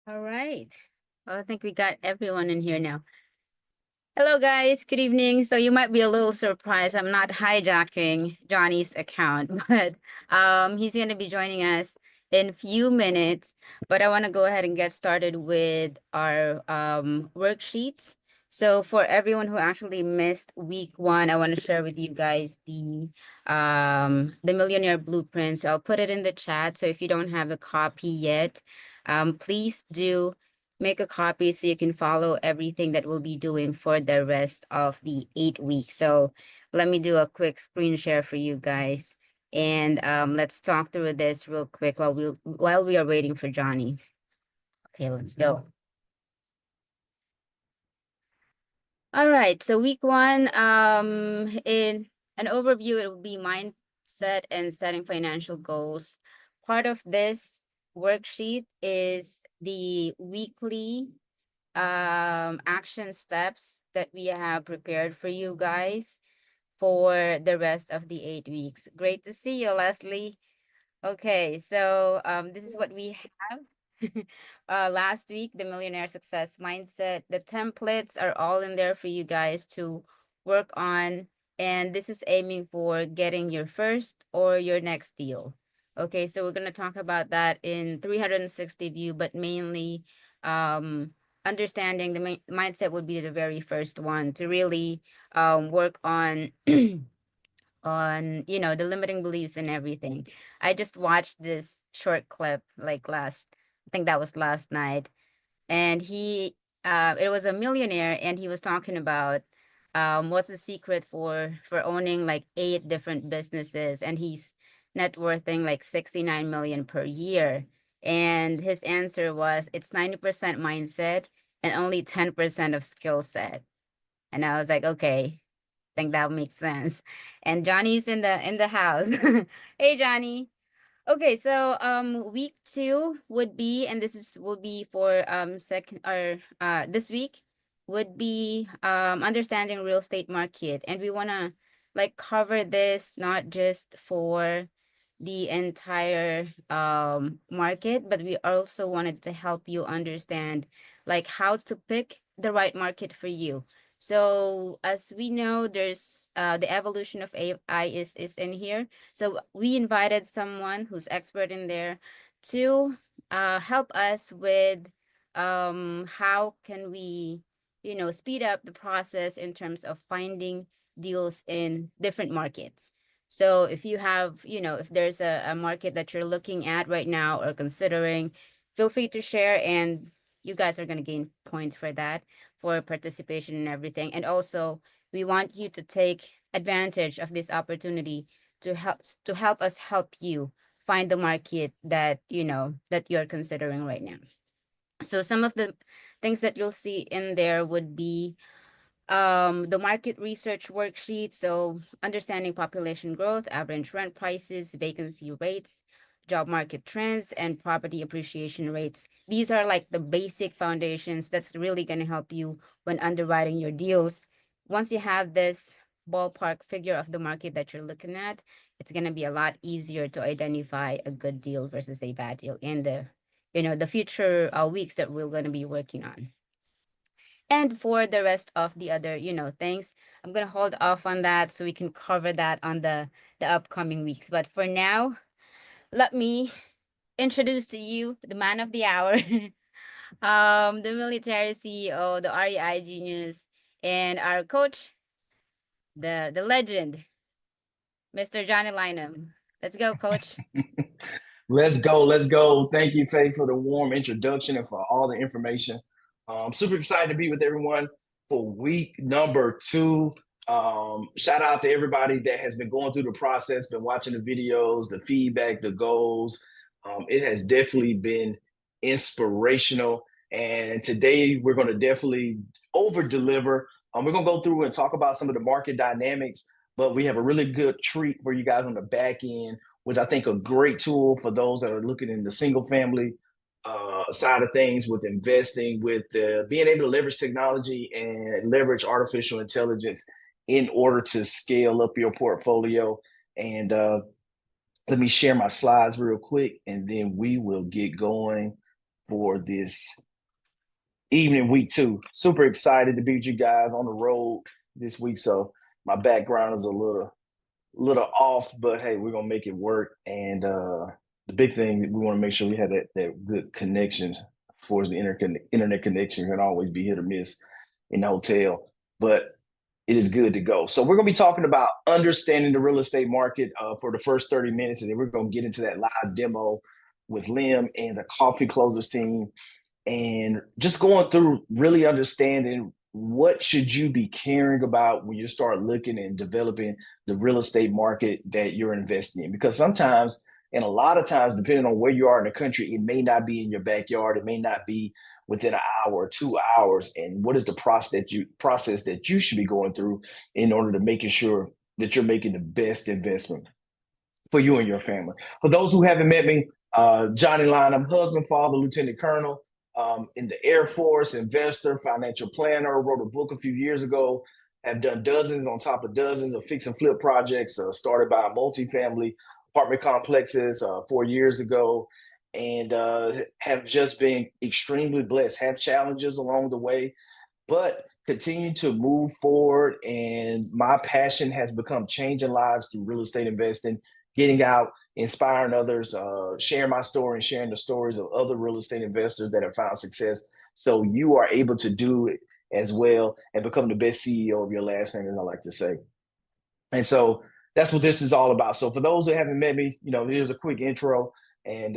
All right. Well, I think we got everyone in here now. Hello, guys. Good evening. So you might be a little surprised. I'm not hijacking Johnny's account, but he's going to be joining us in a few minutes. But I want to go ahead and get started with our worksheets. So for everyone who actually missed week one, I want to share with you guys the Millionaire Blueprint. So I'll put it in the chat. So if you don't have the copy yet, please do make a copy so you can follow everything that we'll be doing for the rest of the 8 weeks. So let me do a quick screen share for you guys. And let's talk through this real quick while we are waiting for Johnny. Okay, let's go. All right, so week one, in an overview, it will be mindset and setting financial goals. Part of this worksheet is the weekly action steps that we have prepared for you guys for the rest of the 8 weeks. Great to see you, Leslie. Okay, so this is what we have. Last week, the Millionaire Success Mindset. The templates are all in there for you guys to work on. And this is aiming for getting your first or your next deal. Okay, so we're going to talk about that in 360 view, but mainly um, understanding the mindset would be the very first one to really work on the limiting beliefs and everything. I just watched this short clip like I think that was last night, and it was a millionaire, and he was talking about what's the secret for owning like 8 different businesses, and he's net worthing like 69 million per year. And his answer was it's 90% mindset and only 10% of skill set. And I was like, okay, think that makes sense. And Johnny's in the house. Hey, Johnny. Okay, so week two would be, and this is will be for second or this week would be understanding real estate market, and we wanna like cover this not just for the entire market, but we also wanted to help you understand like how to pick the right market for you. So as we know, there's the evolution of AI is in here. So we invited someone who's expert in there to help us with how can we, speed up the process in terms of finding deals in different markets. So if you have, if there's a market that you're looking at right now or considering, feel free to share, and you guys are going to gain points for that, for participation and everything. And also, we want you to take advantage of this opportunity to help us help you find the market that that you're considering right now. So some of the things that you'll see in there would be the market research worksheet, so understanding population growth, average rent prices, vacancy rates, job market trends, and property appreciation rates. These are like the basic foundations that's really going to help you when underwriting your deals. Once you have this ballpark figure of the market that you're looking at, it's going to be a lot easier to identify a good deal versus a bad deal in the future weeks that we're going to be working on. And for the rest of the other, things, I'm gonna hold off on that so we can cover that on the upcoming weeks. But for now, let me introduce to you the man of the hour, the military CEO, the REI genius, and our coach, the legend, Mr. Johnny Lynum. Let's go, coach. Let's go. Let's go. Thank you, Faye, for the warm introduction and for all the information. Super excited to be with everyone for week number two. Shout out to everybody that has been going through the process, been watching the videos, the feedback, the goals. It has definitely been inspirational. And today we're going to definitely over deliver. We're going to go through and talk about some of the market dynamics, but we have a really good treat for you guys on the back end, which I think a great tool for those that are looking in the single family side of things with investing, with being able to leverage technology and leverage artificial intelligence in order to scale up your portfolio. And let me share my slides real quick, and then we will get going. for this evening, week 2. Super excited to be with you guys on the road this week. So my background is a little off, but hey, we're gonna make it work. And the big thing, we want to make sure we have that good connection for the internet connection. Can always be hit or miss in the hotel, but it is good to go. So we're going to be talking about understanding the real estate market for the first 30 minutes, and then we're going to get into that live demo with Lynum and the Coffee Closers team, and just going through really understanding what should you be caring about when you start looking and developing the real estate market that you're investing in. Because sometimes, and a lot of times, depending on where you are in the country, it may not be in your backyard, it may not be within an hour or 2 hours. And what is the process that you should be going through in order to making sure that you're making the best investment for you and your family? For those who haven't met me, Johnny Lynum, husband, father, lieutenant colonel, in the Air Force, investor, financial planner, wrote a book a few years ago, have done dozens on top of dozens of fix and flip projects, started by multifamily apartment complexes 4 years ago, and have just been extremely blessed, have challenges along the way, but continue to move forward. And my passion has become changing lives through real estate investing, getting out, inspiring others, sharing my story and sharing the stories of other real estate investors that have found success. So you are able to do it as well and become the best CEO of your last name, as I like to say. And so that's what this is all about. So for those that haven't met me, here's a quick intro, and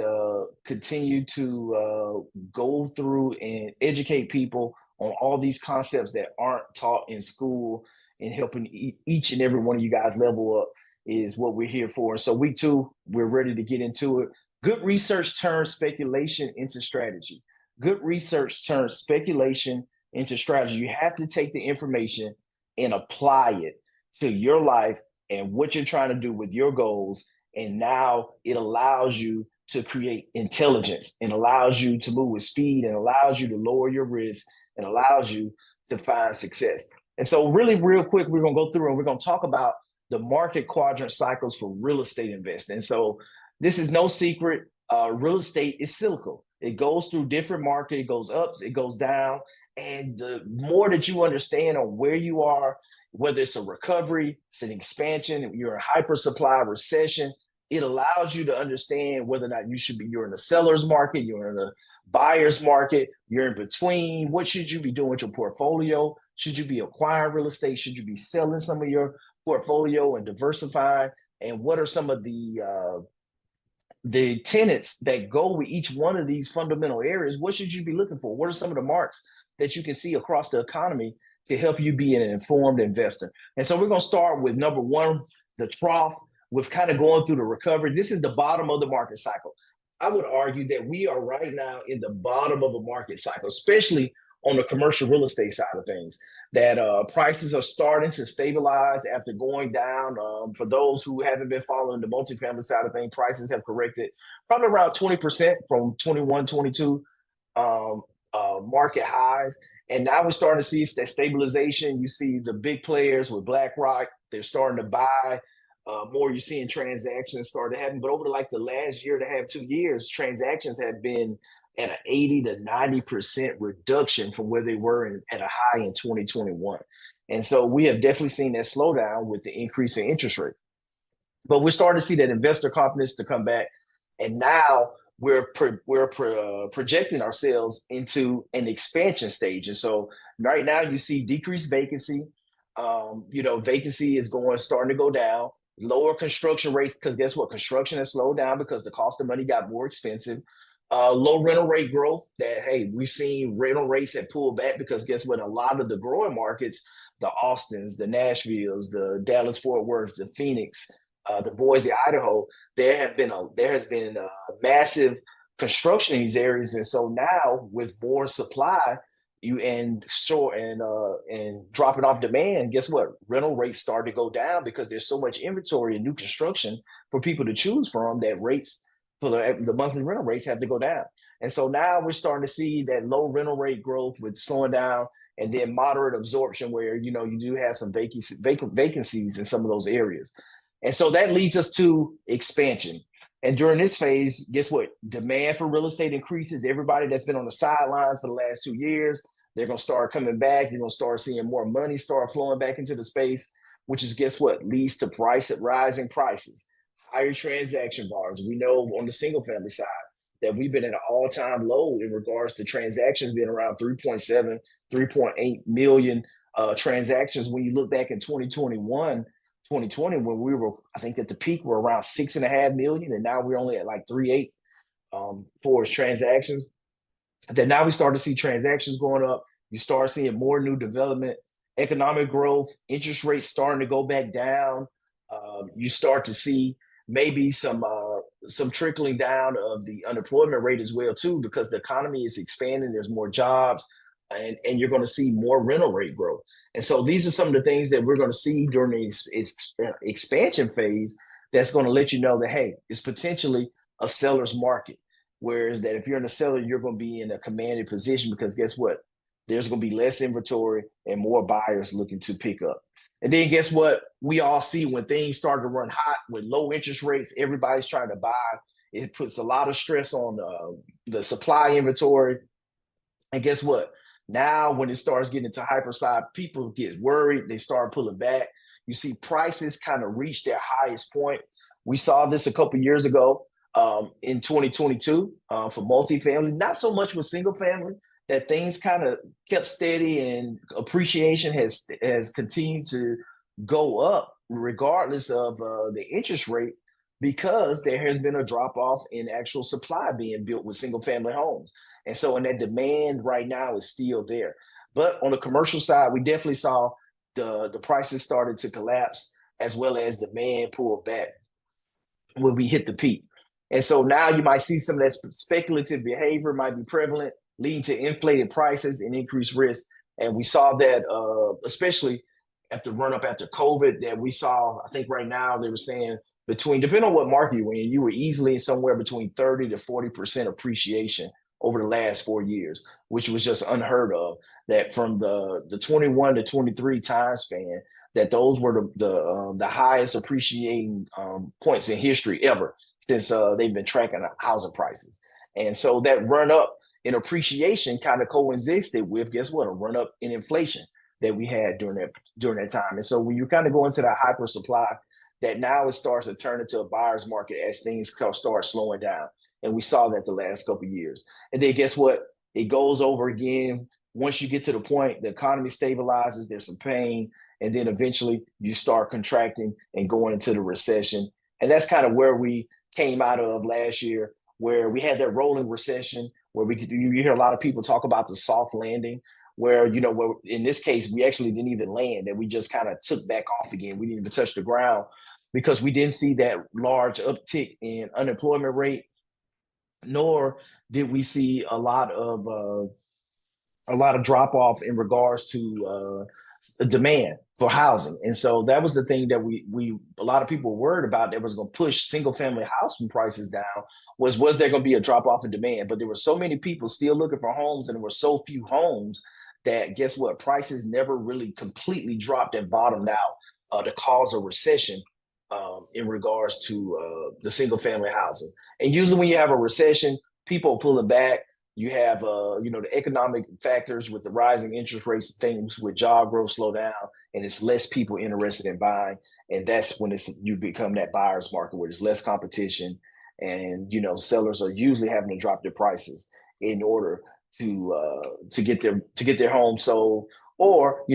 continue to go through and educate people on all these concepts that aren't taught in school, and helping each and every one of you guys level up is what we're here for. So week 2, we're ready to get into it. Good research turns speculation into strategy. Good research turns speculation into strategy. You have to take the information and apply it to your life and what you're trying to do with your goals. And now it allows you to create intelligence, and allows you to move with speed, and allows you to lower your risk, and allows you to find success. And so really real quick, we're going to go through and we're going to talk about the market quadrant cycles for real estate investing. So this is no secret. Real estate is cyclical. It goes through different markets. It goes up, it goes down. And the more that you understand on where you are, whether it's a recovery, it's an expansion, you're in hyper supply, recession, it allows you to understand whether or not you're in the seller's market, you're in the buyer's market, you're in between. What should you be doing with your portfolio? Should you be acquiring real estate? Should you be selling some of your portfolio and diversifying? And what are some of the tenets that go with each one of these fundamental areas? What should you be looking for? What are some of the marks that you can see across the economy to help you be an informed investor? And so we're going to start with number 1, the trough, with kind of going through the recovery. This is the bottom of the market cycle. I would argue that we are right now in the bottom of a market cycle, especially on the commercial real estate side of things, that prices are starting to stabilize after going down. For those who haven't been following the multifamily side of things, prices have corrected probably around 20% from 21, 22 market highs. And now we're starting to see that stabilization. You see the big players with BlackRock, they're starting to buy more. You're seeing transactions start to happen. But over the last year and a half, 2 years, transactions have been at an 80 to 90% reduction from where they were at a high in 2021. And so we have definitely seen that slowdown with the increase in interest rate. But we're starting to see that investor confidence to come back. And now we're projecting ourselves into an expansion stage. And so right now you see decreased vacancy. Vacancy is starting to go down. Lower construction rates, because guess what? Construction has slowed down because the cost of money got more expensive. Low rental rate growth, that, hey, we've seen rental rates have pulled back because guess what? A lot of the growing markets, the Austins, the Nashvilles, the Dallas Fort Worth, the Phoenix, the Boise, Idaho, there has been a massive construction in these areas. And so now with more supply, and dropping off demand, guess what? Rental rates start to go down because there's so much inventory and new construction for people to choose from, that rates for the monthly rental rates have to go down. And so now we're starting to see that low rental rate growth with slowing down, and then moderate absorption where, you do have some vacancies in some of those areas. And so that leads us to expansion. And during this phase, guess what? Demand for real estate increases. Everybody that's been on the sidelines for the last 2 years, they're going to start coming back. You're going to start seeing more money start flowing back into the space, which is, guess what, leads to rising prices, higher transaction volumes. We know on the single family side that we've been at an all-time low in regards to transactions being around 3.7, 3.8 million transactions. When you look back in 2020, when we were, I think at the peak, we're around 6.5 million, and now we're only at like 3.8 for its transactions. Then now we start to see transactions going up. You start seeing more new development, economic growth, interest rates starting to go back down. You start to see maybe some trickling down of the unemployment rate as well too, because the economy is expanding. There's more jobs, and you're going to see more rental rate growth. And so these are some of the things that we're going to see during the expansion phase. That's going to let you know that, hey, it's potentially a seller's market. Whereas that if you're in a seller, you're going to be in a commanded position, because guess what? There's going to be less inventory and more buyers looking to pick up. And then guess what? We all see when things start to run hot with low interest rates, everybody's trying to buy. It puts a lot of stress on the supply inventory. And guess what? Now, when it starts getting into hyperside, people get worried. They start pulling back. You see prices kind of reach their highest point. We saw this a couple years ago in 2022 for multifamily, not so much with single family, that things kind of kept steady, and appreciation has continued to go up regardless of the interest rate, because there has been a drop off in actual supply being built with single family homes. And so, and that demand right now is still there. But on the commercial side, we definitely saw the prices started to collapse, as well as demand pulled back when we hit the peak. And so now you might see some of that speculative behavior might be prevalent, leading to inflated prices and increased risk. And we saw that, especially after run up after COVID, that we saw, I think right now they were saying between, depending on what market you were in, you were easily somewhere between 30 to 40% appreciation over the last 4 years, which was just unheard of. That from the 21 to 23 time span, that those were the highest appreciating points in history ever since they've been tracking housing prices. And so that run up in appreciation kind of coincided with, guess what, a run up in inflation that we had during that time. And so when you kind of go into that hyper supply, that now it starts to turn into a buyer's market as things start slowing down. And we saw that the last couple of years. And then guess what? It goes over again. Once you get to the point, the economy stabilizes, there's some pain, and then eventually you start contracting and going into the recession. And that's kind of where we came out of last year, where we had that rolling recession, where you hear a lot of people talk about the soft landing, where, where in this case, we actually didn't even land, and we just kind of took back off again. We didn't even touch the ground because we didn't see that large uptick in unemployment rate, nor did we see a lot of drop off in regards to demand for housing. And so that was the thing that we a lot of people were worried about, that was going to push single family housing prices down, was there going to be a drop off in demand. But there were so many people still looking for homes, and there were so few homes, that guess what, prices never really completely dropped and bottomed out to cause a recession in regards to the single family housing. And usually when you have a recession, people pulling back. You have, the economic factors with the rising interest rates, things with job growth slow down, and it's less people interested in buying. And that's when you become that buyer's market where there's less competition, and sellers are usually having to drop their prices in order to get their home sold, or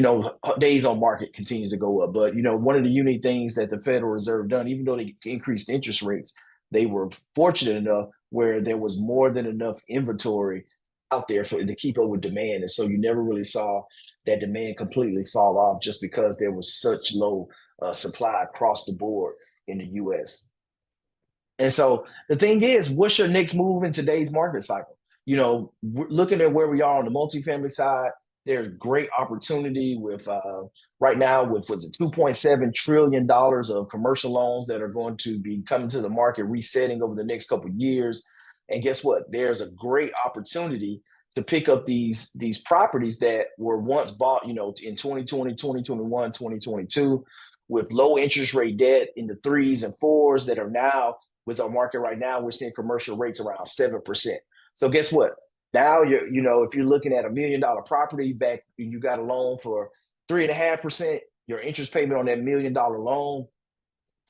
days on market continues to go up. But one of the unique things that the Federal Reserve done, even though they increased interest rates, they were fortunate enough where there was more than enough inventory out there to keep up with demand. And so you never really saw that demand completely fall off, just because there was such low supply across the board in the US. And so the thing is, what's your next move in today's market cycle? Looking at where we are on the multifamily side, there's great opportunity with right now with, was it $2.7 trillion of commercial loans that are going to be coming to the market, resetting over the next couple of years. And guess what? There's a great opportunity to pick up these properties that were once bought, in 2020, 2021, 2022, with low interest rate debt in the 3s and 4s, that are now with our market right now, we're seeing commercial rates around 7%. So guess what? Now if you're looking at $1 million property back, you got a loan for 3.5%. Your interest payment on that $1 million loan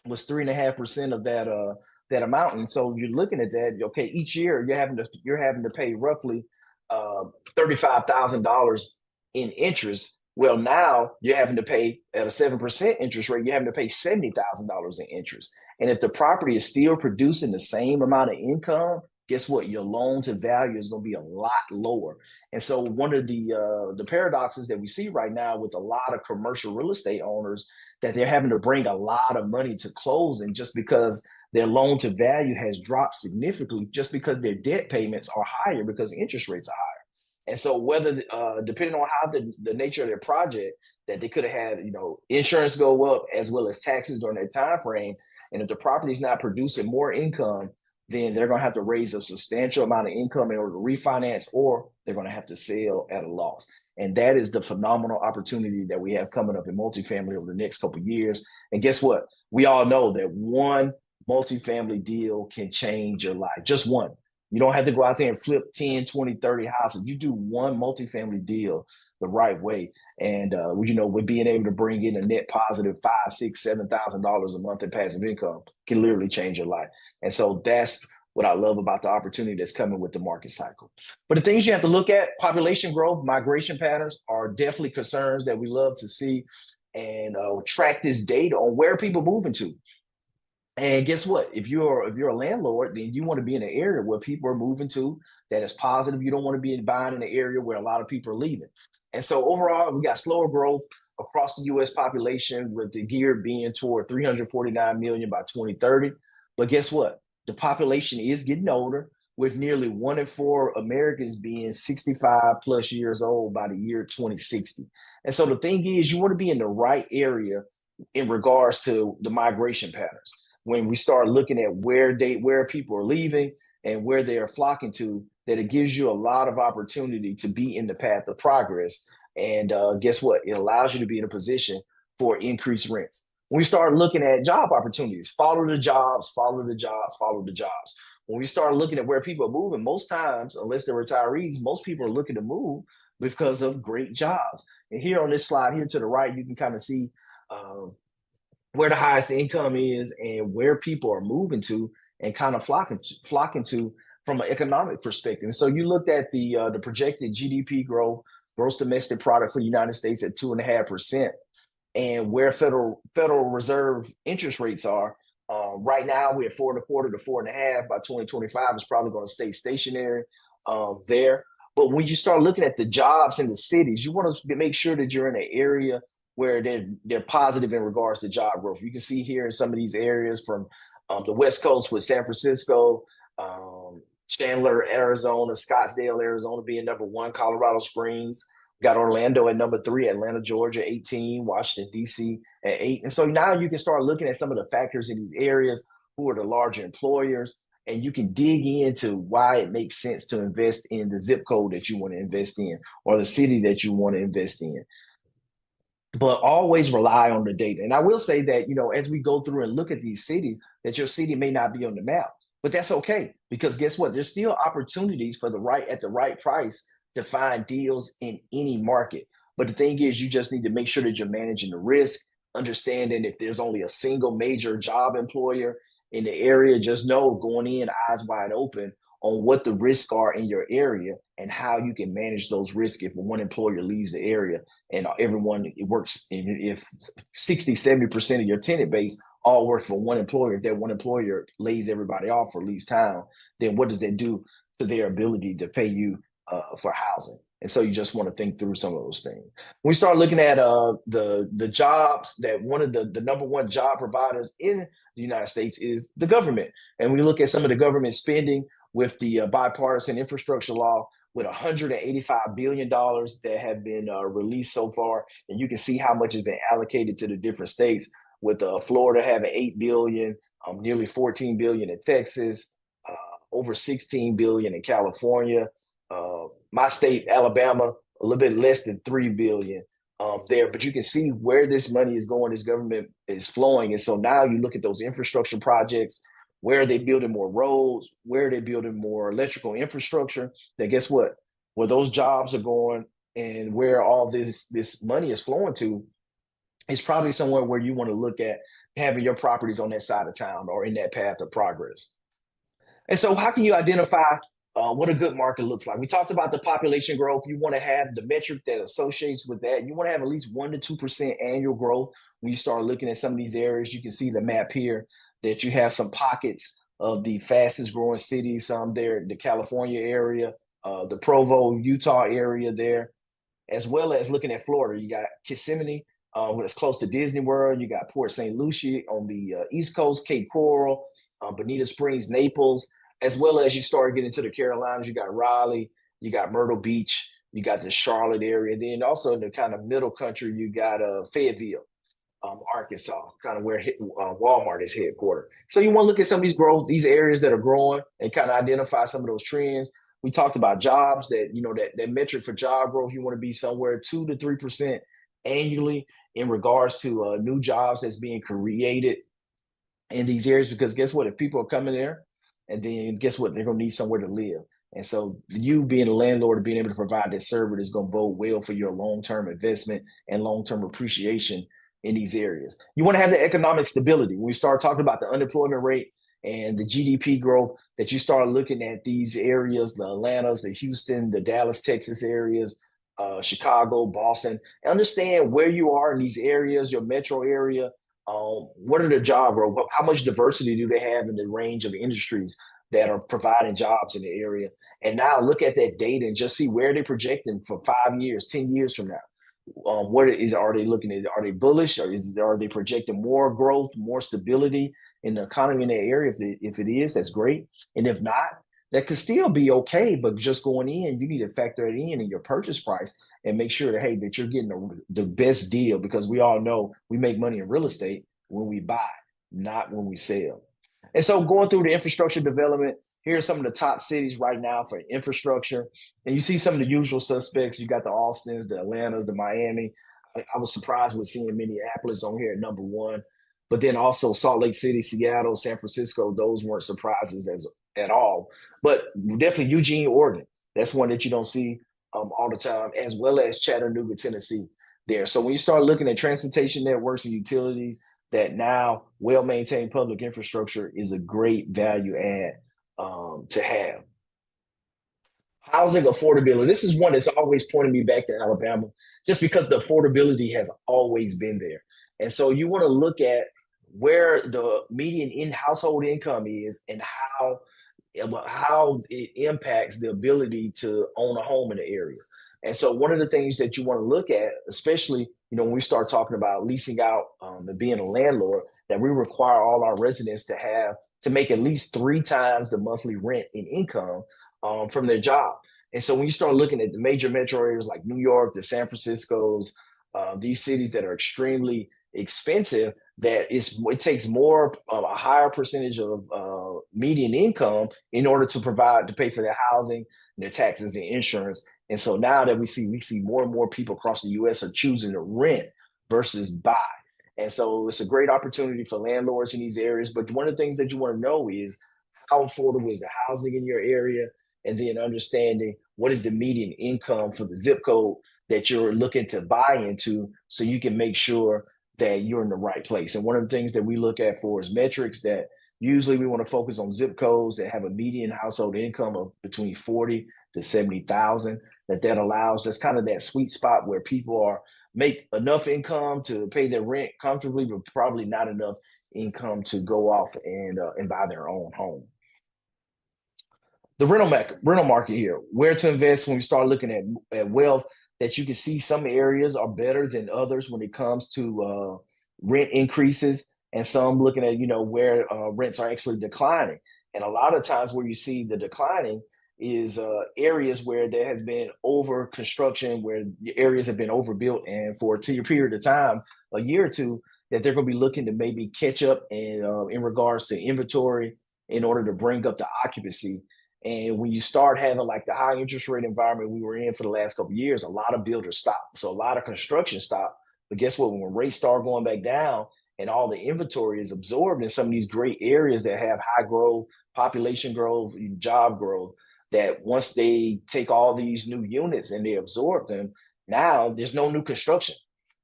was 3.5% of that amount. And so you're looking at that. Okay, each year you're having to pay roughly $35,000 in interest. Well, now you're having to pay at a 7% interest rate. You're having to pay $70,000 in interest. And if the property is still producing the same amount of income, guess what? Your loan to value is going to be a lot lower. And so one of the paradoxes that we see right now with a lot of commercial real estate owners, that they're having to bring a lot of money to closing just because their loan to value has dropped significantly, just because their debt payments are higher because interest rates are higher. And so whether depending on how the nature of their project, that they could have had, insurance go up as well as taxes during that time frame. And if the property is not producing more income, then they're going to have to raise a substantial amount of income in order to refinance, or they're going to have to sell at a loss. And that is the phenomenal opportunity that we have coming up in multifamily over the next couple of years. And guess what? We all know that one multifamily deal can change your life. Just one. You don't have to go out there and flip 10, 20, 30 houses. You do one multifamily deal the right way. And, with being able to bring in a net positive $5, $6, $7,000 a month in passive income can literally change your life. And so that's what I love about the opportunity that's coming with the market cycle. But the things you have to look at: population growth, migration patterns are definitely concerns that we love to see, and track this data on where people moving to. And guess what? If you're a landlord, then you want to be in an area where people are moving to that is positive. You don't want to be buying in an area where a lot of people are leaving. And so overall, we got slower growth across the U.S. population, with the gear being toward 349 million by 2030. But guess what? The population is getting older, with nearly 1 in 4 Americans being 65 plus years old by the year 2060. And so the thing is, you want to be in the right area in regards to the migration patterns. When we start looking at where people are leaving and where they are flocking to, that it gives you a lot of opportunity to be in the path of progress. And guess what? It allows you to be in a position for increased rents. When we start looking at job opportunities, follow the jobs, follow the jobs, follow the jobs. When we start looking at where people are moving, most times, unless they're retirees, most people are looking to move because of great jobs. And here on this slide here to the right, you can kind of see where the highest income is and where people are moving to and kind of flocking to from an economic perspective. And so you looked at the projected GDP growth, gross domestic product for the United States, at 2.5%, and where Federal Reserve interest rates are. Right now, we're at 4.25 to 4.5. By 2025, it's probably going to stay stationary there. But when you start looking at the jobs in the cities, you want to make sure that you're in an area where they're positive in regards to job growth. You can see here in some of these areas from the West Coast, with San Francisco, Chandler, Arizona, Scottsdale, Arizona being number 1, Colorado Springs. We got Orlando at number 3, Atlanta, Georgia, 18, Washington, D.C. at 8. And so now you can start looking at some of the factors in these areas, who are the larger employers, and you can dig into why it makes sense to invest in the zip code that you want to invest in, or the city that you want to invest in. But always rely on the data. And I will say that, as we go through and look at these cities, that your city may not be on the map, but that's okay, because guess what? There's still opportunities at the right price to find deals in any market. But the thing is, you just need to make sure that you're managing the risk, understanding if there's only a single major job employer in the area, just know, going in eyes wide open on what the risks are in your area and how you can manage those risks if one employer leaves the area and everyone works. If 60, 70% of your tenant base all work for one employer, if that one employer lays everybody off or leaves town, then what does that do to their ability to pay you for housing? And so you just want to think through some of those things. When we start looking at the jobs, that one of the number one job providers in the United States is the government. And we look at some of the government spending with the bipartisan infrastructure law, with $185 billion that have been released so far. And you can see how much has been allocated to the different states, with Florida having $8 billion, nearly $14 billion in Texas, over $16 billion in California. My state, Alabama, a little bit less than $3 billion there. But you can see where this money is going, this government is flowing. And so now you look at those infrastructure projects, Where are they building more roads? Where are they building more electrical infrastructure? That guess what? Where those jobs are going and where all this money is flowing to, it's probably somewhere where you want to look at having your properties on that side of town or in that path of progress. And so, how can you identify what a good market looks like? We talked about the population growth. You want to have the metric that associates with that. You want to have at least 1 to 2% annual growth. When you start looking at some of these areas, you can see the map here that you have some pockets of the fastest growing cities. Some there, the California area, the Provo, Utah area there, as well as looking at Florida. You got Kissimmee, it's close to Disney World. You got Port St. Lucie on the East Coast, Cape Coral, Bonita Springs, Naples, as well as you start getting to the Carolinas. You got Raleigh, you got Myrtle Beach, you got the Charlotte area. Then also in the kind of middle country, you got Fayetteville, Arkansas, kind of where Walmart is headquartered. So you want to look at some of these growth, these areas that are growing, and kind of identify some of those trends. We talked about jobs that, that metric for job growth, you want to be somewhere 2 to 3% annually in regards to new jobs that's being created in these areas. Because guess what? If people are coming there, and then guess what? They're going to need somewhere to live. And so you being a landlord and being able to provide that service is going to bode well for your long-term investment and long-term appreciation in these areas. You want to have the economic stability. When we start talking about the unemployment rate and the GDP growth, that you start looking at these areas, the Atlantas, the Houston, the Dallas, Texas areas, Chicago, Boston, understand where you are in these areas, your metro area. What are the job growth? How much diversity do they have in the range of industries that are providing jobs in the area? And now look at that data and just see where they're projecting for 5 years, 10 years from now. Are they looking at? Are they bullish, or are they projecting more growth, more stability in the economy in that area? If it is, that's great. And if not, that could still be okay. But just going in, you need to factor it in your purchase price and make sure that, hey, that you're getting the best deal, because we all know we make money in real estate when we buy, not when we sell. And so going through the infrastructure development, here are some of the top cities right now for infrastructure. And you see some of the usual suspects. You got the Austins, the Atlantas, the Miami. I was surprised with seeing Minneapolis on here at number one. But then also Salt Lake City, Seattle, San Francisco, those weren't surprises at all. But definitely Eugene, Oregon. That's one that you don't see all the time, as well as Chattanooga, Tennessee there. So when you start looking at transportation networks and utilities, that now well-maintained public infrastructure is a great value add to have. Housing affordability. This is one that's always pointing me back to Alabama, just because the affordability has always been there. And so you want to look at where the median in household income is and how it impacts the ability to own a home in the area. And so one of the things that you want to look at, especially, when we start talking about leasing out and being a landlord, that we require all our residents to make at least 3 times the monthly rent in income from their job. And so when you start looking at the major metro areas like New York, the San Francisco's, these cities that are extremely expensive, it takes more a higher percentage of median income in order to pay for their housing, their taxes, and insurance. And so now that we see more and more people across the U.S. are choosing to rent versus buy. And so it's a great opportunity for landlords in these areas. But one of the things that you want to know is how affordable is the housing in your area, and then understanding what is the median income for the zip code that you're looking to buy into, so you can make sure that you're in the right place. And one of the things that we look at for is metrics that usually we want to focus on zip codes that have a median household income of between 40 to 70,000. That allows, that's kind of that sweet spot where people make enough income to pay their rent comfortably, but probably not enough income to go off and buy their own home. The rental market here, where to invest when we start looking at wealth, that you can see some areas are better than others when it comes to rent increases, and some looking at, where rents are actually declining. And a lot of times where you see the declining is areas where there has been over construction, where the areas have been overbuilt, and for a period of time, a year or two, that they're going to be looking to maybe catch up in regards to inventory in order to bring up the occupancy. And when you start having like the high interest rate environment we were in for the last couple of years, a lot of builders stopped. So a lot of construction stopped. But guess what? When rates start going back down and all the inventory is absorbed in some of these great areas that have high growth, population growth, job growth, that once they take all these new units and they absorb them, now there's no new construction.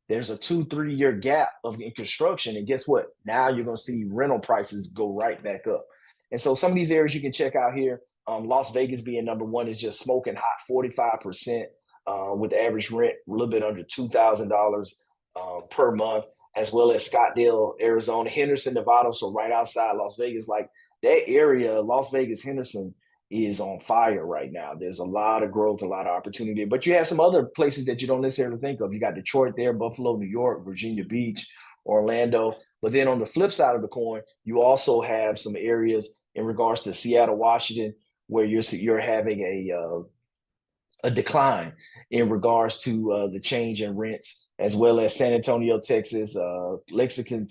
There's a 2, 3 year gap in construction. And guess what? Now you're going to see rental prices go right back up. And so some of these areas you can check out here, Las Vegas being number one, is just smoking hot, 45%, with average rent a little bit under $2,000 per month, as well as Scottsdale, Arizona, Henderson, Nevada, so right outside Las Vegas. Like that area, Las Vegas, Henderson, is on fire right now. There's a lot of growth, a lot of opportunity, but you have some other places that you don't necessarily think of. You got Detroit there, Buffalo, New York, Virginia Beach, Orlando. But then on the flip side of the coin, you also have some areas in regards to Seattle, Washington, where you're having a decline in regards to the change in rents, as well as San Antonio, Texas, Lexington,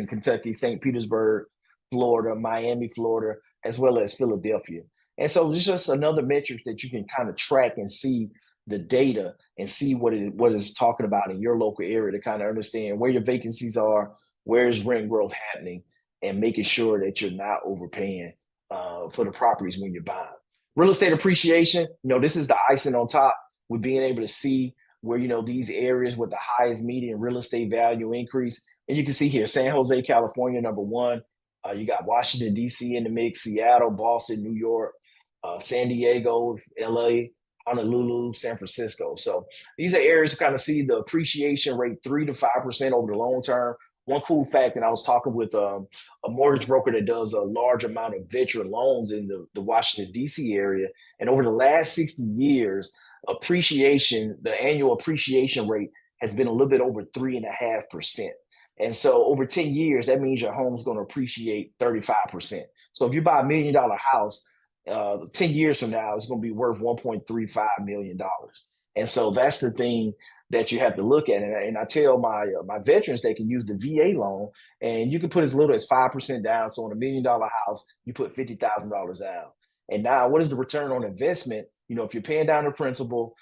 Kentucky, St. Petersburg, Florida, Miami, Florida, as well as Philadelphia. And so it's just another metric that you can kind of track and see the data and see what it's talking about in your local area to kind of understand where your vacancies are, where is rent growth happening, and making sure that you're not overpaying for the properties when you're buying. Real estate appreciation, this is the icing on top with being able to see where, these areas with the highest median real estate value increase. And you can see here, San Jose, California, number one. You got Washington, D.C. in the mix, Seattle, Boston, New York, San Diego, L.A., Honolulu, San Francisco. So these are areas to kind of see the appreciation rate 3 to 5% over the long term. One cool fact, and I was talking with a mortgage broker that does a large amount of veteran loans in the Washington, D.C. area. And over the last 60 years, the annual appreciation rate has been a little bit over 3.5%. And so over 10 years, that means your home's going to appreciate 35%. So if you buy $1 million house, 10 years from now, it's going to be worth $1.35 million. And so that's the thing that you have to look at. And I tell my veterans they can use the VA loan, and you can put as little as 5% down. So on $1 million house, you put $50,000 down. And now, what is the return on investment? If you're paying down the principal,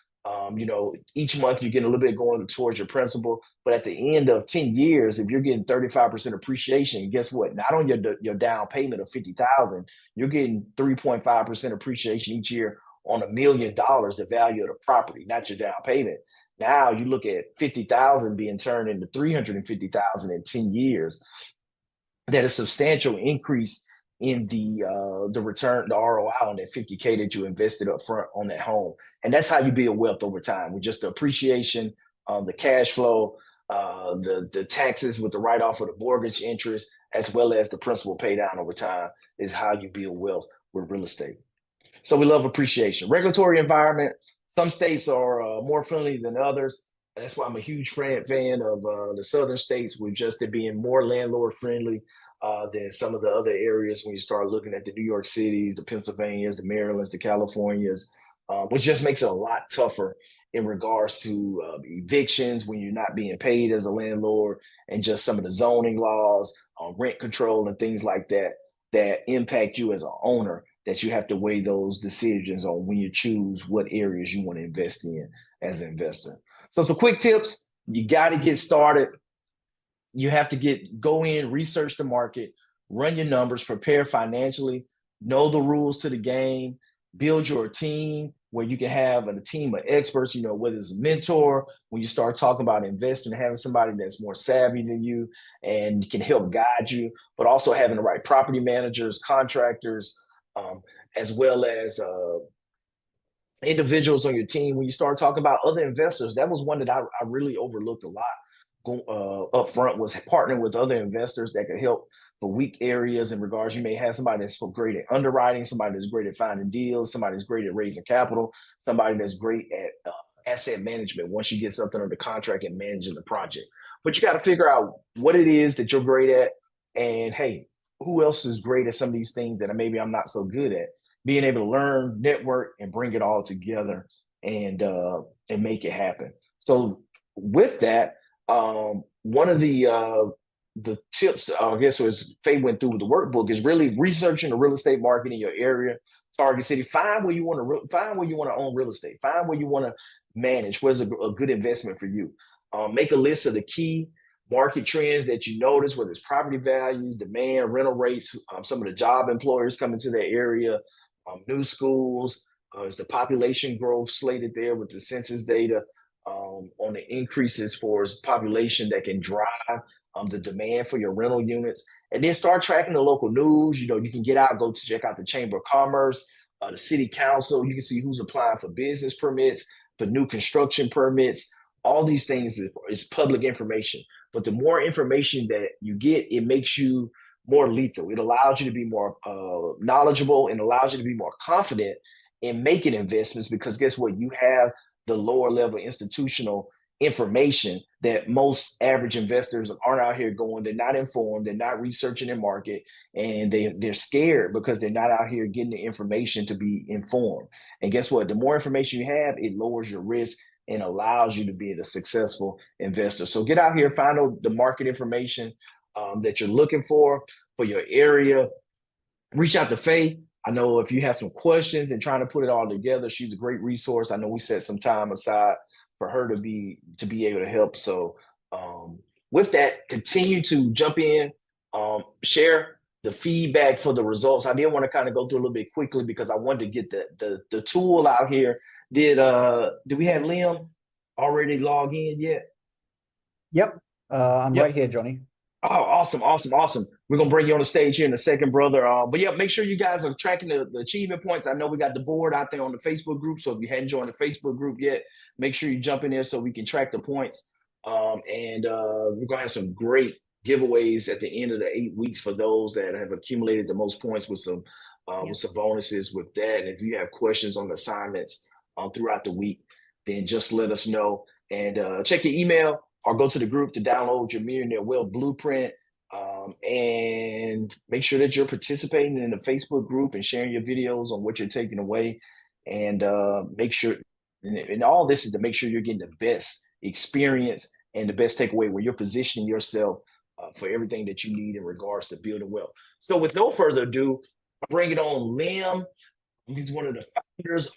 each month you're getting a little bit going towards your principal. But at the end of 10 years, if you're getting 35% appreciation, guess what? Not on your down payment of 50,000, you're getting 3.5% appreciation each year on $1 million, the value of the property, not your down payment. Now you look at 50,000 being turned into 350,000 in 10 years. That is a substantial increase in the return, the ROI on that 50K that you invested up front on that home. And that's how you build wealth over time, with just the appreciation, the cash flow, the taxes with the write-off of the mortgage interest, as well as the principal pay down over time, is how you build wealth with real estate. So we love appreciation. Regulatory environment. Some states are more friendly than others. That's why I'm a huge fan of the southern states, with just it being more landlord friendly than some of the other areas when you start looking at the New York Cities, the Pennsylvanias, the Marylands, the Californias, which just makes it a lot tougher in regards to evictions when you're not being paid as a landlord, and just some of the zoning laws, rent control, and things like that that impact you as an owner, that you have to weigh those decisions on when you choose what areas you want to invest in as an investor. So some quick tips. You got to get started. You have to go in, research the market, run your numbers, prepare financially, know the rules to the game, build your team where you can have a team of experts, whether it's a mentor, when you start talking about investing, having somebody that's more savvy than you and can help guide you, but also having the right property managers, contractors, as well as individuals on your team. When you start talking about other investors, that was one that I really overlooked a lot up front, was partnering with other investors that could help for weak areas in regards. You may have somebody that's great at underwriting, somebody that's great at finding deals, somebody that's great at raising capital, somebody that's great at asset management once you get something under contract and managing the project. But you got to figure out what it is that you're great at, and hey, who else is great at some of these things that maybe I'm not so good at. Being able to learn, network, and bring it all together and make it happen. So with that, one of the tips, I guess, was Faye went through with the workbook, is really researching the real estate market in your area, target city. Find where you want to own real estate. Find where you want to manage. Where's a good investment for you? Make a list of the key market trends that you notice, whether it's property values, demand, rental rates, some of the job employers coming to that area, new schools, is the population growth slated there with the census data on the increases for population that can drive the demand for your rental units. And then start tracking the local news. You know, you can get out, go to check out the Chamber of Commerce, the city council. You can see who's applying for business permits, for new construction permits. All these things is public information. But the more information that you get, it makes you more lethal. It allows you to be more knowledgeable and allows you to be more confident in making investments because guess what? You have the lower level institutional information that most average investors aren't out here going. They're not informed. They're not researching their market, and they're scared because they're not out here getting the information to be informed. And guess what? The more information you have, it lowers your risk and allows you to be a successful investor. So get out here, find out the market information that you're looking for your area. Reach out to Faye. I know if you have some questions and trying to put it all together, she's a great resource. I know we set some time aside for her to be able to help. So with that, continue to jump in, share the feedback for the results. I did want to kind of go through a little bit quickly because I wanted to get the tool out here. Did we have Liam already log in yet? Yep. I'm right here, Johnny. Oh, awesome. We're going to bring you on the stage here in a second, brother. But yeah, make sure you guys are tracking the achievement points. I know we got the board out there on the Facebook group. So if you hadn't joined the Facebook group yet, make sure you jump in there so we can track the points. And we're going to have some great giveaways at the end of the 8 weeks for those that have accumulated the most points with some bonuses with that. And if you have questions on the assignments throughout the week, then just let us know. And check your email or go to the group to download your Millionaire Wealth Blueprint. And make sure that you're participating in the Facebook group and sharing your videos on what you're taking away. And make sure, and all this is to make sure you're getting the best experience and the best takeaway where you're positioning yourself for everything that you need in regards to building wealth. So with no further ado, I bring it on Lynum. He's one of the founders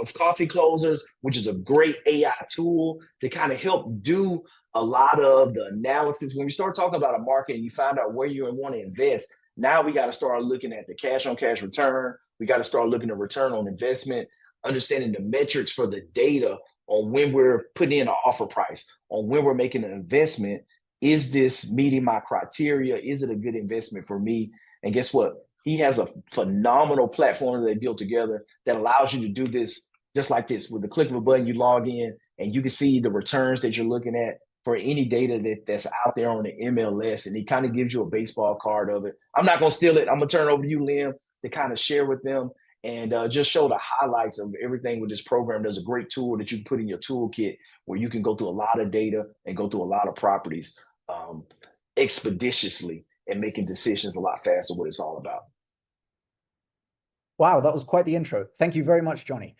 of Coffee Closers, which is a great AI tool to kind of help do a lot of the analysis. When we start talking about a market and you find out where you want to invest, now we got to start looking at the cash on cash return. We got to start looking at return on investment, understanding the metrics for the data on when we're putting in an offer price, on when we're making an investment. Is this meeting my criteria? Is it a good investment for me? And guess what? He has a phenomenal platform that they built together that allows you to do this just like this. With the click of a button, you log in and you can see the returns that you're looking at for any data that's out there on the MLS. And he kind of gives you a baseball card of it. I'm not going to steal it. I'm going to turn it over to you, Liam, to kind of share with them and just show the highlights of everything with this program. There's a great tool that you can put in your toolkit where you can go through a lot of data and go through a lot of properties expeditiously and making decisions a lot faster, what it's all about. Wow, that was quite the intro. Thank you very much, Johnny.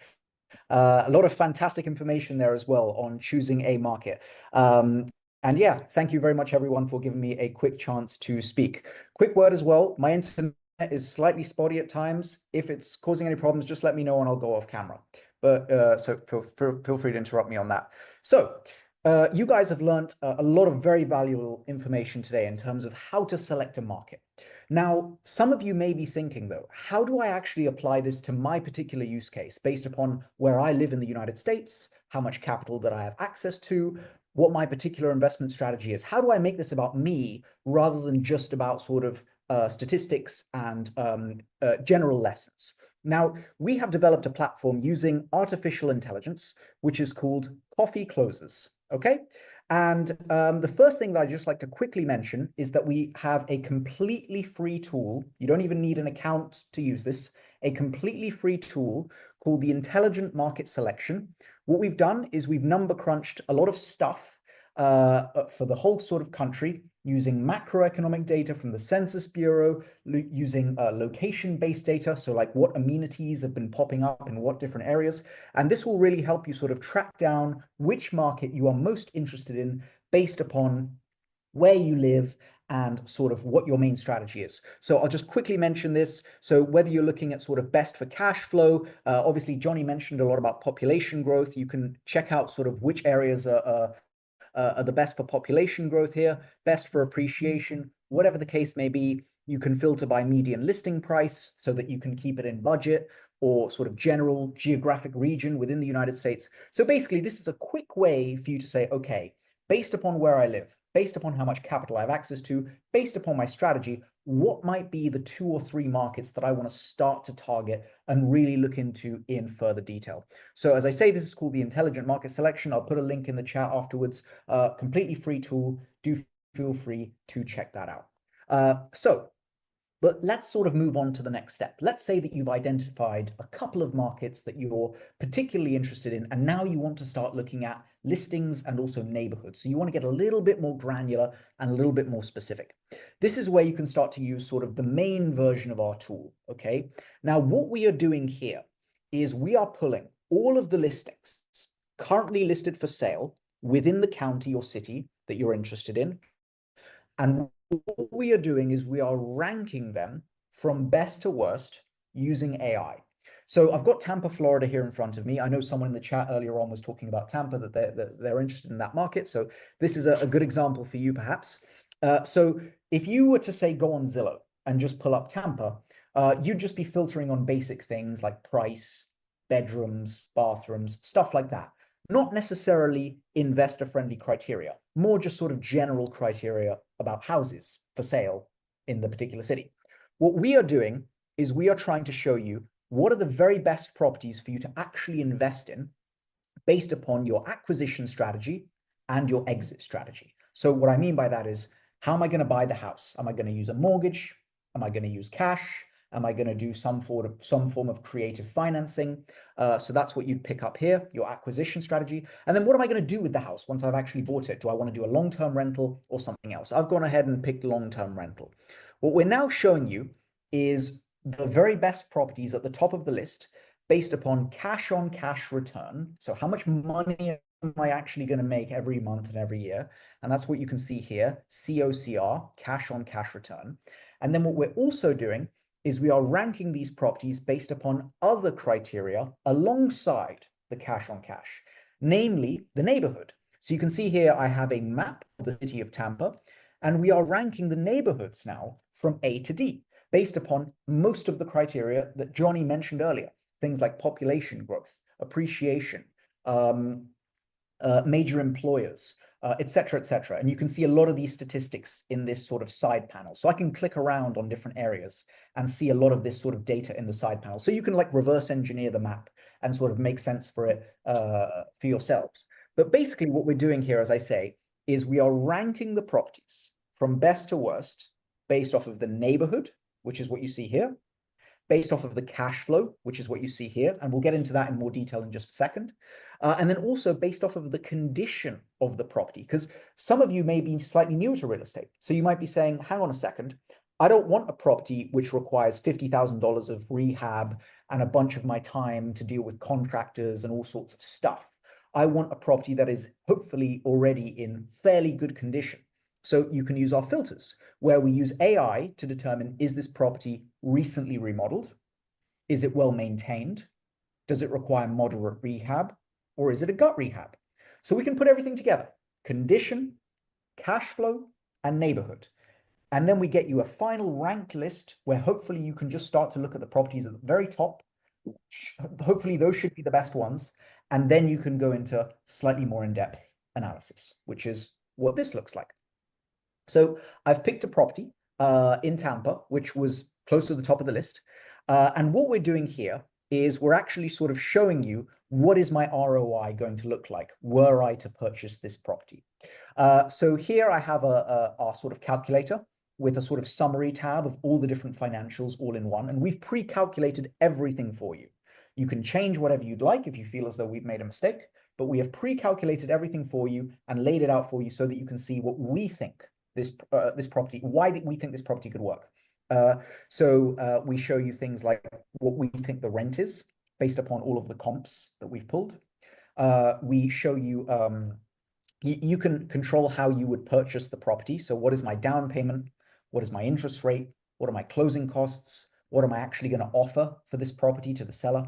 A lot of fantastic information there as well on choosing a market. And yeah, thank you very much, everyone, for giving me a quick chance to speak. Quick word as well. My internet is slightly spotty at times. If it's causing any problems, just let me know and I'll go off camera. But so feel free to interrupt me on that. So you guys have learned a lot of very valuable information today in terms of how to select a market. Now, some of you may be thinking, though, how do I actually apply this to my particular use case based upon where I live in the United States, how much capital that I have access to, what my particular investment strategy is? How do I make this about me rather than just about sort of statistics and general lessons? Now, we have developed a platform using artificial intelligence, which is called Coffee Closers. Okay. And the first thing that I just like to quickly mention is that we have a completely free tool. You don't even need an account to use this, a completely free tool called the Intelligent Market Selection. What we've done is we've number crunched a lot of stuff for the whole sort of country using macroeconomic data from the Census Bureau, using location-based data, so like what amenities have been popping up in what different areas. And this will really help you sort of track down which market you are most interested in based upon where you live and sort of what your main strategy is. So I'll just quickly mention this. So whether you're looking at sort of best for cash flow, obviously Johnny mentioned a lot about population growth. You can check out sort of which areas are are the best for population growth here, best for appreciation, whatever the case may be. You can filter by median listing price so that you can keep it in budget or sort of general geographic region within the United States. So basically, this is a quick way for you to say, okay, based upon where I live, based upon how much capital I have access to, based upon my strategy, what might be the 2 or 3 markets that I want to start to target and really look into in further detail. So as I say, this is called the Intelligent Market Selection. I'll put a link in the chat afterwards. Completely free tool. Do feel free to check that out. But let's sort of move on to the next step. Let's say that you've identified a couple of markets that you're particularly interested in, and now you want to start looking at listings and also neighborhoods. So you want to get a little bit more granular and a little bit more specific. This is where you can start to use sort of the main version of our tool, okay? Now, what we are doing here is we are pulling all of the listings currently listed for sale within the county or city that you're interested in, and what we are doing is we are ranking them from best to worst using AI. So I've got Tampa, Florida here in front of me. I know someone in the chat earlier on was talking about Tampa, that they're interested in that market. So this is a good example for you, perhaps. So if you were to say go on Zillow and just pull up Tampa, you'd just be filtering on basic things like price, bedrooms, bathrooms, stuff like that. Not necessarily investor-friendly criteria, more just sort of general criteria about houses for sale in the particular city. What we are doing is we are trying to show you what are the very best properties for you to actually invest in based upon your acquisition strategy and your exit strategy. So what I mean by that is, how am I going to buy the house? Am I going to use a mortgage? Am I going to use cash? Am I going to do some form of creative financing? So that's what you'd pick up here, your acquisition strategy. And then what am I going to do with the house once I've actually bought it? Do I want to do a long-term rental or something else? I've gone ahead and picked long-term rental. What we're now showing you is the very best properties at the top of the list based upon cash on cash return. So how much money am I actually going to make every month and every year? And that's what you can see here, COCR, cash on cash return. And then what we're also doing is we are ranking these properties based upon other criteria alongside the cash on cash, namely the neighborhood. So you can see here I have a map of the city of Tampa, and we are ranking the neighborhoods now from A to D based upon most of the criteria that Johnny mentioned earlier, things like population growth, appreciation, major employers, et cetera, et cetera. And you can see a lot of these statistics in this sort of side panel. So I can click around on different areas and see a lot of this sort of data in the side panel. So you can like reverse engineer the map and sort of make sense for it for yourselves. But basically what we're doing here, as I say, is we are ranking the properties from best to worst based off of the neighborhood, which is what you see here, based off of the cash flow, which is what you see here. And we'll get into that in more detail in just a second. And then also based off of the condition of the property, because some of you may be slightly newer to real estate. So you might be saying, hang on a second, I don't want a property which requires $50,000 of rehab and a bunch of my time to deal with contractors and all sorts of stuff. I want a property that is hopefully already in fairly good condition. So you can use our filters, where we use AI to determine, is this property recently remodeled? Is it well maintained? Does it require moderate rehab? Or is it a gut rehab? So we can put everything together: condition, cash flow, and neighborhood. And then we get you a final ranked list where hopefully you can just start to look at the properties at the very top. Hopefully those should be the best ones. And then you can go into slightly more in-depth analysis, which is what this looks like. So I've picked a property in Tampa, which was close to the top of the list. And what we're doing here is we're actually sort of showing you what is my ROI going to look like were I to purchase this property. So here I have our sort of calculator with a sort of summary tab of all the different financials all in one. And we've pre-calculated everything for you. You can change whatever you'd like if you feel as though we've made a mistake, but we have pre-calculated everything for you and laid it out for you so that you can see what we think this property, why we think this property could work. So we show you things like what we think the rent is based upon all of the comps that we've pulled. We show you, you can control how you would purchase the property. So what is my down payment? What is my interest rate? What are my closing costs? What am I actually going to offer for this property to the seller?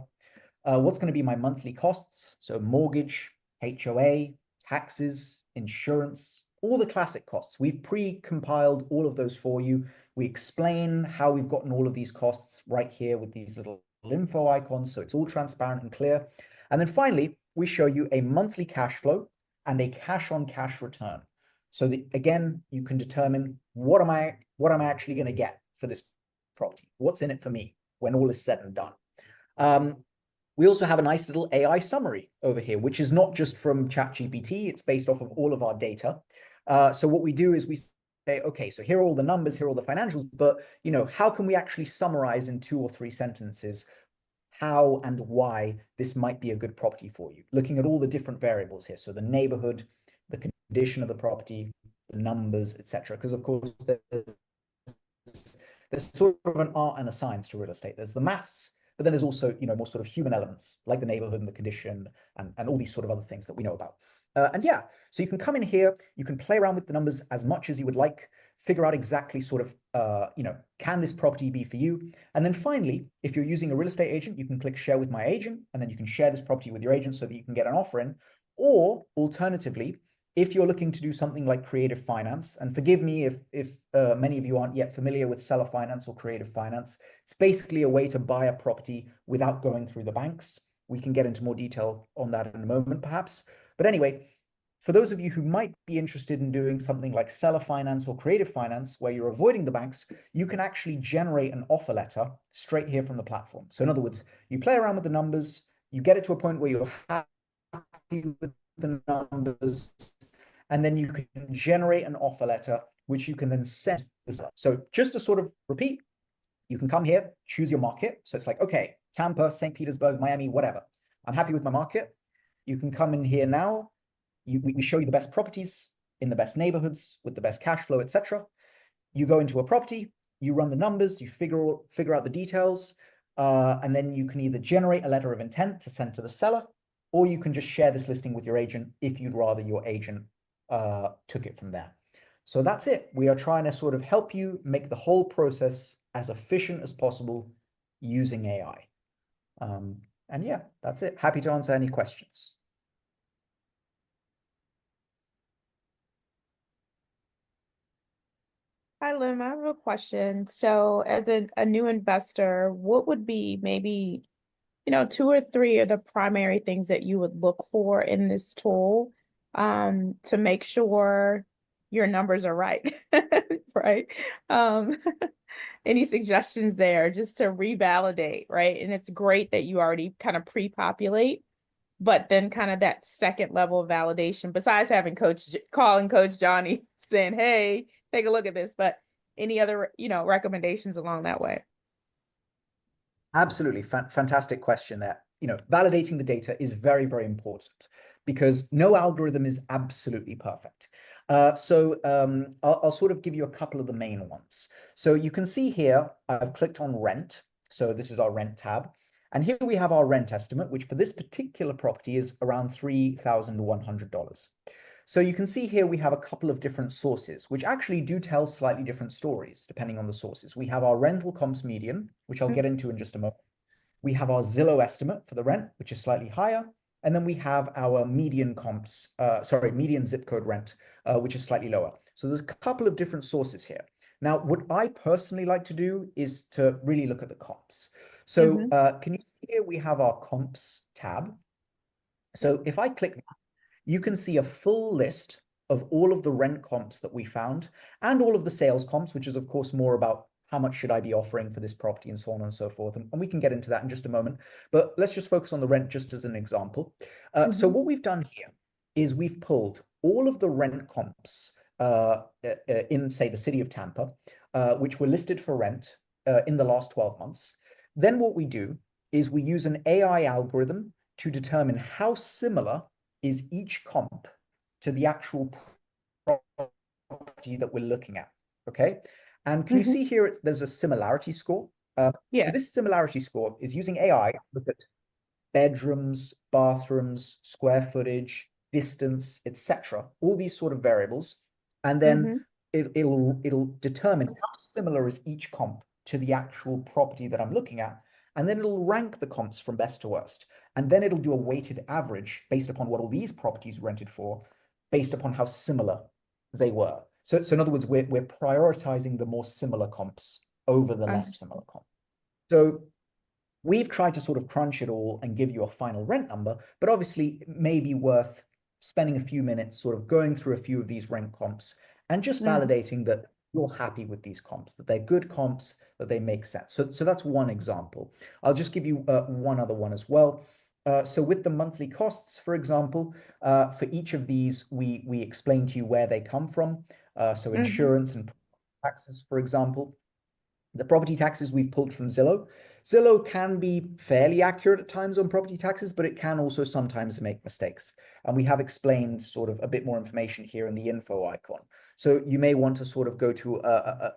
What's going to be my monthly costs? So mortgage, HOA, taxes, insurance, all the classic costs. We've pre-compiled all of those for you. We explain how we've gotten all of these costs right here with these little info icons, so it's all transparent and clear. And then finally, we show you a monthly cash flow and a cash on cash return. So that, again, you can determine what am I actually going to get for this property? What's in it for me when all is said and done? We also have a nice little AI summary over here, which is not just from ChatGPT. It's based off of all of our data. So what we do is we say, okay, so here are all the numbers, here are all the financials, but how can we actually summarize in 2 or 3 sentences how and why this might be a good property for you, looking at all the different variables here. So the neighborhood, the condition of the property, the numbers, etc. Because of course there's sort of an art and a science to real estate. There's the maths, but then there's also more sort of human elements like the neighborhood and the condition and all these sort of other things that we know about. And yeah, so you can come in here, you can play around with the numbers as much as you would like, figure out exactly sort of can this property be for you? And then finally, if you're using a real estate agent, you can click share with my agent, and then you can share this property with your agent so that you can get an offer in. Or alternatively, if you're looking to do something like creative finance, and forgive me if many of you aren't yet familiar with seller finance or creative finance, it's basically a way to buy a property without going through the banks. We can get into more detail on that in a moment, perhaps. But anyway, for those of you who might be interested in doing something like seller finance or creative finance, where you're avoiding the banks, you can actually generate an offer letter straight here from the platform. So in other words, you play around with the numbers, you get it to a point where you're happy with the numbers, and then you can generate an offer letter, which you can then send to the seller. So just to sort of repeat, you can come here, choose your market. So it's like, okay, Tampa, St. Petersburg, Miami, whatever. I'm happy with my market. You can come in here now. We show you the best properties in the best neighborhoods with the best cash flow, etc. You go into a property, you run the numbers, you figure out the details, and then you can either generate a letter of intent to send to the seller, or you can just share this listing with your agent if you'd rather your agent took it from there. So that's it. We are trying to sort of help you make the whole process as efficient as possible using AI. And yeah, that's it. Happy to answer any questions. Hi, Lynn. I have a question. So, as a new investor, what would be maybe, 2 or 3 of the primary things that you would look for in this tool, to make sure your numbers are right, right? Um, any suggestions there just to revalidate, right? And it's great that you already kind of pre-populate, but then kind of that second level of validation, besides having calling Coach Johnny saying, hey, take a look at this, but any other, recommendations along that way? Absolutely. Fantastic question there. Validating the data is very, very important because no algorithm is absolutely perfect. I'll sort of give you a couple of the main ones. So you can see here, I've clicked on rent. So this is our rent tab. And here we have our rent estimate, which for this particular property is around $3,100. So you can see here we have a couple of different sources, which actually do tell slightly different stories depending on the sources. We have our rental comps median, which I'll get into in just a moment. We have our Zillow estimate for the rent, which is slightly higher. And then we have our median median zip code rent, which is slightly lower. So there's a couple of different sources here. Now, what I personally like to do is to really look at the comps. So can you see here we have our comps tab. So if I click that, you can see a full list of all of the rent comps that we found and all of the sales comps, which is of course more about how much should I be offering for this property and so on and so forth. And we can get into that in just a moment, but let's just focus on the rent just as an example. So what we've done here is we've pulled all of the rent comps in, say, the city of Tampa, which were listed for rent in the last 12 months. Then what we do is we use an AI algorithm to determine how similar is each comp to the actual property that we're looking at, okay? And can you see here, there's a similarity score? Yeah. This similarity score is using AI to look at bedrooms, bathrooms, square footage, distance, etc. All these sort of variables. And then it'll determine how similar is each comp to the actual property that I'm looking at. And then it'll rank the comps from best to worst. And then it'll do a weighted average based upon what all these properties rented for, based upon how similar they were. So in other words, we're prioritizing the more similar comps over the less similar Understood. comps. So we've tried to sort of crunch it all and give you a final rent number, but obviously it may be worth spending a few minutes sort of going through a few of these rent comps and just validating that you're happy with these comps, that they're good comps, that they make sense. So that's one example. I'll just give you one other one as well. So with the monthly costs, for example, for each of these, we explain to you where they come from. So insurance and taxes, for example. The property taxes we've pulled from Zillow. Zillow can be fairly accurate at times on property taxes, but it can also sometimes make mistakes. And we have explained sort of a bit more information here in the info icon. So you may want to sort of go to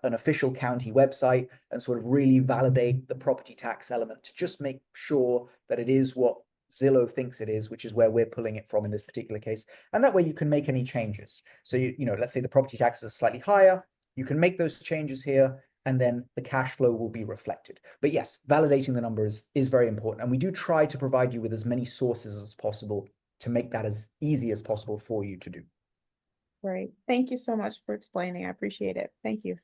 an official county website and sort of really validate the property tax element to just make sure that it is what Zillow thinks it is, which is where we're pulling it from in this particular case. And that way you can make any changes. So, let's say the property taxes are slightly higher, you can make those changes here, and then the cash flow will be reflected. But yes, validating the numbers is very important. And we do try to provide you with as many sources as possible to make that as easy as possible for you to do. Great. Thank you so much for explaining. I appreciate it. Thank you.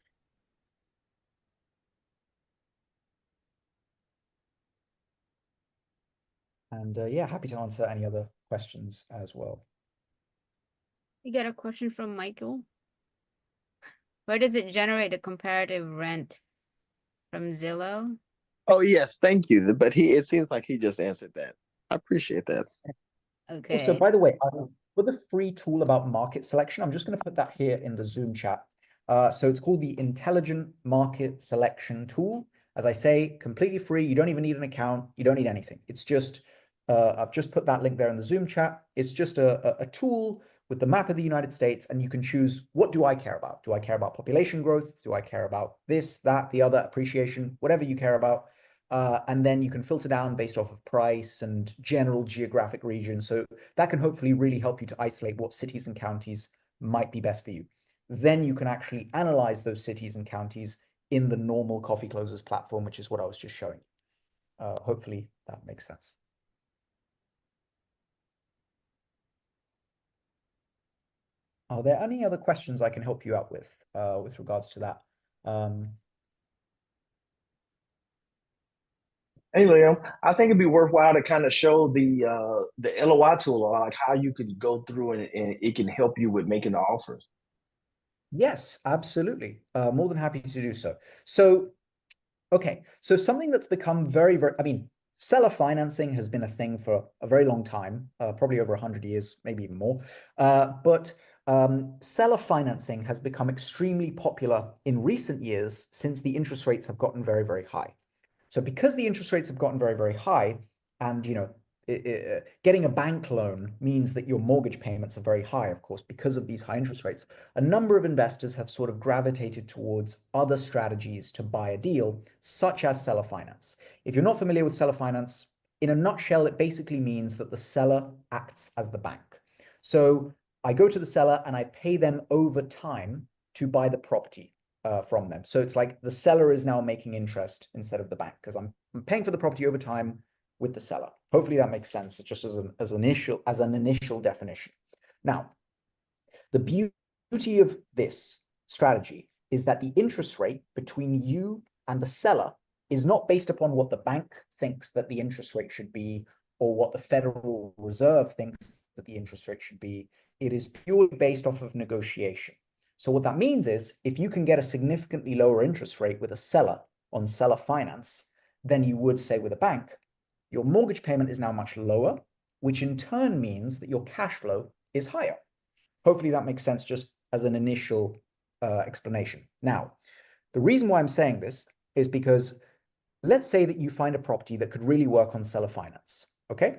And yeah, happy to answer any other questions as well. We got a question from Michael. Where does it generate the comparative rent? From Zillow? Oh yes, thank you. But it seems like he just answered that. I appreciate that. Okay. Also, by the way, for the free tool about market selection, I'm just going to put that here in the Zoom chat. So it's called the Intelligent Market Selection Tool. As I say, completely free. You don't even need an account. You don't need anything. It's just, I've just put that link there in the Zoom chat. It's just a tool with the map of the United States, and you can choose, what do I care about? Do I care about population growth? Do I care about this, that, the other, appreciation, whatever you care about? And then you can filter down based off of price and general geographic region. So that can hopefully really help you to isolate what cities and counties might be best for you. Then you can actually analyze those cities and counties in the normal Coffee Closers platform, which is what I was just showing. Hopefully that makes sense. Are there any other questions I can help you out with regards to that? Hey, Liam, I think it'd be worthwhile to kind of show the LOI tool, like how you could go through and it can help you with making the offers. Yes, absolutely. More than happy to do so. So, okay, so something that's become very, I mean, seller financing has been a thing for a very long time, probably over 100 years, maybe even more. But seller financing has become extremely popular in recent years since the interest rates have gotten very, very high. So because the interest rates have gotten very, very high, and getting a bank loan means that your mortgage payments are very high, of course, because of these high interest rates, a number of investors have sort of gravitated towards other strategies to buy a deal, such as seller finance. If you're not familiar with seller finance, in a nutshell, it basically means that the seller acts as the bank. So I go to the seller and I pay them over time to buy the property from them. So it's like the seller is now making interest instead of the bank, because I'm paying for the property over time with the seller. Hopefully that makes sense, just as an initial definition. Now, the beauty of this strategy is that the interest rate between you and the seller is not based upon what the bank thinks that the interest rate should be, or what the Federal Reserve thinks that the interest rate should be. It is purely based off of negotiation. So what that means is, if you can get a significantly lower interest rate with a seller on seller finance than you would, say, with a bank, your mortgage payment is now much lower, which in turn means that your cash flow is higher. Hopefully that makes sense just as an initial explanation. Now, the reason why I'm saying this is because let's say that you find a property that could really work on seller finance, okay?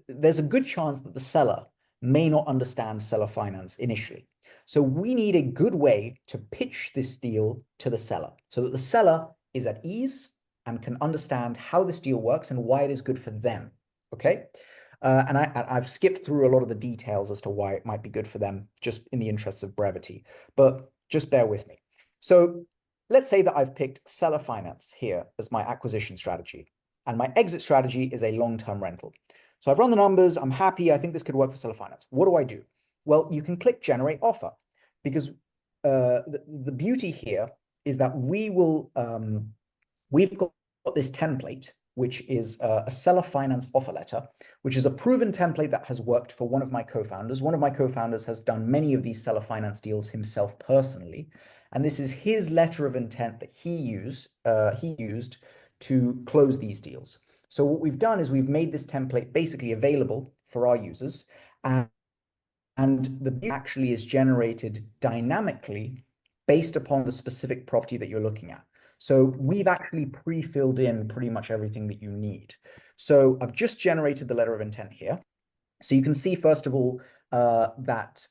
There's a good chance that the seller may not understand seller finance initially. So we need a good way to pitch this deal to the seller so that the seller is at ease and can understand how this deal works and why it is good for them, okay? And I've skipped through a lot of the details as to why it might be good for them, just in the interests of brevity, but just bear with me. So let's say that I've picked seller finance here as my acquisition strategy, and my exit strategy is a long-term rental. So I've run the numbers. I'm happy. I think this could work for seller finance. What do I do? Well, you can click generate offer, because the beauty here is that we've got this template, which is a seller finance offer letter, which is a proven template that has worked for one of my co-founders. One of my co-founders has done many of these seller finance deals himself personally. And this is his letter of intent that he used to close these deals. So what we've done is we've made this template basically available for our users. And the view actually is generated dynamically based upon the specific property that you're looking at. So we've actually pre-filled in pretty much everything that you need. So I've just generated the letter of intent here. So you can see, first of all, that